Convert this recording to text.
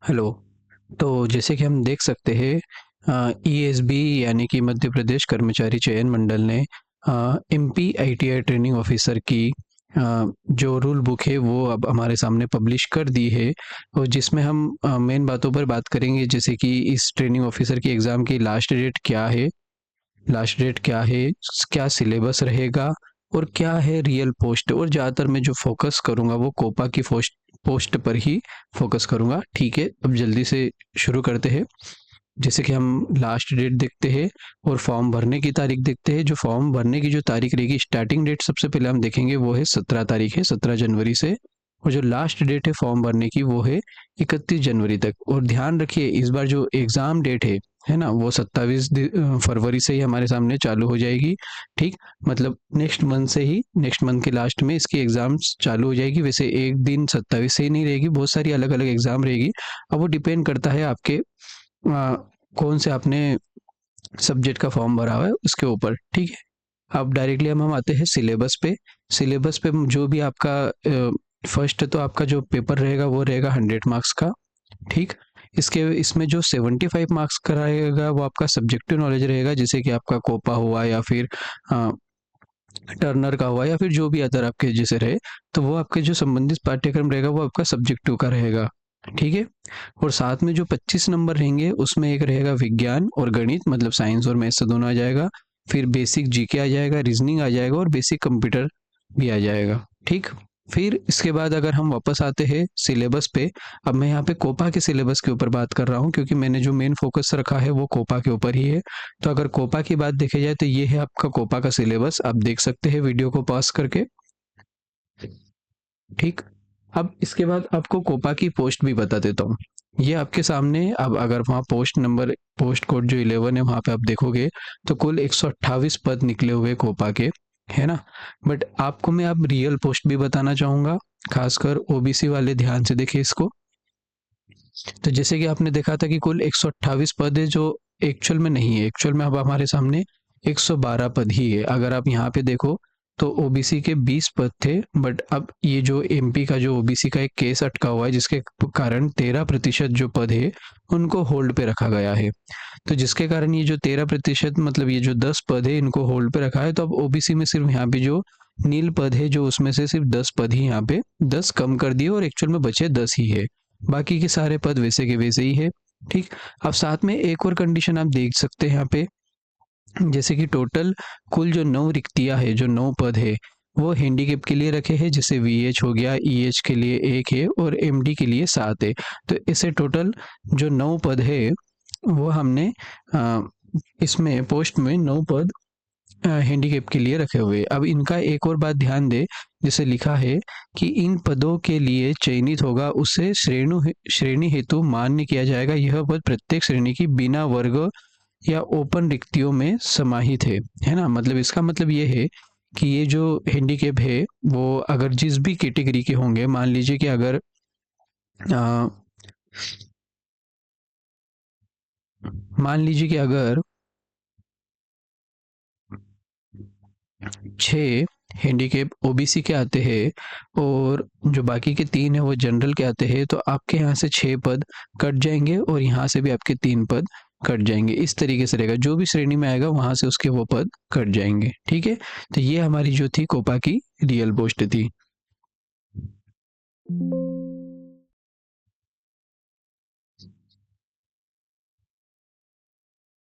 Hello. तो जैसे कि हम देख सकते हैं, ईएसबी यानी कि मध्य प्रदेश कर्मचारी चयन मंडल ने एमपी आईटीआई ट्रेनिंग ऑफिसर की जो रूल बुक है वो अब हमारे सामने पब्लिश कर दी है, और जिसमें हम मेन बातों पर बात करेंगे, जैसे कि इस ट्रेनिंग ऑफिसर की एग्ज़ाम की लास्ट डेट क्या है, क्या सिलेबस रहेगा, और क्या है रियल पोस्ट। और ज़्यादातर मैं जो फोकस करूँगा वो कोपा की पोस्ट पोस्ट पर ही फोकस करूँगा। ठीक है, अब जल्दी से शुरू करते हैं। जैसे कि हम लास्ट डेट देखते हैं और फॉर्म भरने की तारीख देखते हैं। जो फॉर्म भरने की जो तारीख रहेगी, स्टार्टिंग डेट सबसे पहले हम देखेंगे वो है 17 तारीख है, 17 जनवरी से। और जो लास्ट डेट है फॉर्म भरने की वो है 31 जनवरी तक। और ध्यान रखिए, इस बार जो एग्ज़ाम डेट है ना, वो 27 फरवरी से ही हमारे सामने चालू हो जाएगी। ठीक, मतलब नेक्स्ट मंथ के लास्ट में इसकी एग्ज़ाम्स चालू हो जाएगी। वैसे एक दिन 27 से ही नहीं रहेगी, बहुत सारी अलग अलग एग्ज़ाम रहेगी। अब वो डिपेंड करता है आपके कौन से आपने सब्जेक्ट का फॉर्म भरा हुआ है उसके ऊपर। ठीक है, अब डायरेक्टली हम आते हैं सिलेबस पे। सिलेबस पे जो भी आपका फर्स्ट तो आपका जो पेपर रहेगा वो रहेगा 100 मार्क्स का। ठीक, इसके इसमें जो 75 मार्क्स का रहेगा वो आपका सब्जेक्टिव नॉलेज रहेगा, जैसे कि आपका कोपा हुआ या फिर अ, टर्नर का हुआ या फिर जो भी अदर आपके जैसे रहे। तो वो आपके जो संबंधित पाठ्यक्रम रहेगा वो आपका सब्जेक्टिव का रहेगा। ठीक है, और साथ में जो 25 नंबर रहेंगे उसमें एक रहेगा विज्ञान और गणित, मतलब साइंस और मैथ्स दोनों आ जाएगा। फिर बेसिक जीके आ जाएगा, रीजनिंग आ जाएगा और बेसिक कंप्यूटर भी आ जाएगा। ठीक, फिर इसके बाद अगर हम वापस आते हैं सिलेबस पे। अब मैं यहाँ पे कोपा के सिलेबस के ऊपर बात कर रहा हूँ, क्योंकि मैंने जो मेन फोकस रखा है वो कोपा के ऊपर ही है। तो अगर कोपा की बात देखी जाए तो ये है आपका कोपा का सिलेबस, आप देख सकते हैं वीडियो को पॉज करके। ठीक, अब इसके बाद आपको कोपा की पोस्ट भी बता देता हूँ। ये आपके सामने, अब अगर वहाँ पोस्ट कोड जो 11 है वहाँ पे आप देखोगे तो कुल 128 पद निकले हुए कोपा के, है ना। बट आपको मैं अब रियल पोस्ट भी बताना चाहूँगा, खासकर ओबीसी वाले ध्यान से देखिए इसको। तो जैसे कि आपने देखा था कि कुल 128 पद है, जो एक्चुअल में नहीं है। एक्चुअल में अब हमारे सामने 112 पद ही है। अगर आप यहाँ पे देखो तो ओबीसी के 20 पद थे, बट अब ये जो एमपी का जो ओबीसी का एक केस अटका हुआ है, जिसके कारण 13% जो पद है उनको होल्ड पे रखा गया है। तो जिसके कारण ये जो 13%, मतलब ये जो 10 पद है इनको होल्ड पे रखा है। तो अब ओबीसी में सिर्फ यहाँ पे जो नील पद है, जो उसमें से सिर्फ 10 पद ही यहाँ पे 10 कम कर दिए और एक्चुअल में बचे 10 ही है। बाकी के सारे पद वैसे के वैसे ही है। ठीक, अब साथ में एक और कंडीशन आप देख सकते हैं यहाँ पे, जैसे कि टोटल कुल जो 9 रिक्तियां है, जो 9 पद है वो हैंडीकैप के लिए रखे हैं। जैसे वीएच हो गया, ईएच के लिए एक है और एमडी के लिए 7 है। तो इसे टोटल जो 9 पद है वो हमने अ, इसमें पोस्ट में 9 पद हैंडीकैप के लिए रखे हुए। अब इनका एक और बात ध्यान दे, जैसे लिखा है कि इन पदों के लिए चयनित होगा उसे श्रेणी हेतु मान्य किया जाएगा। यह पद प्रत्येक श्रेणी की बिना वर्ग या ओपन रिक्तियों में समाहित है ना। मतलब इसका मतलब ये है कि ये जो हैंडीकैप है वो अगर जिस भी कैटेगरी के होंगे, मान लीजिए कि अगर अ, मान लीजिए कि अगर 6 हैंडीकैप ओबीसी के आते हैं और जो बाकी के 3 है वो जनरल के आते हैं, तो आपके यहाँ से 6 पद कट जाएंगे और यहाँ से भी आपके 3 पद कट जाएंगे। इस तरीके से रहेगा, जो भी श्रेणी में आएगा वहां से उसके वो पद कट जाएंगे। ठीक है, तो ये हमारी जो थी कोपा की रियल पोस्ट थी।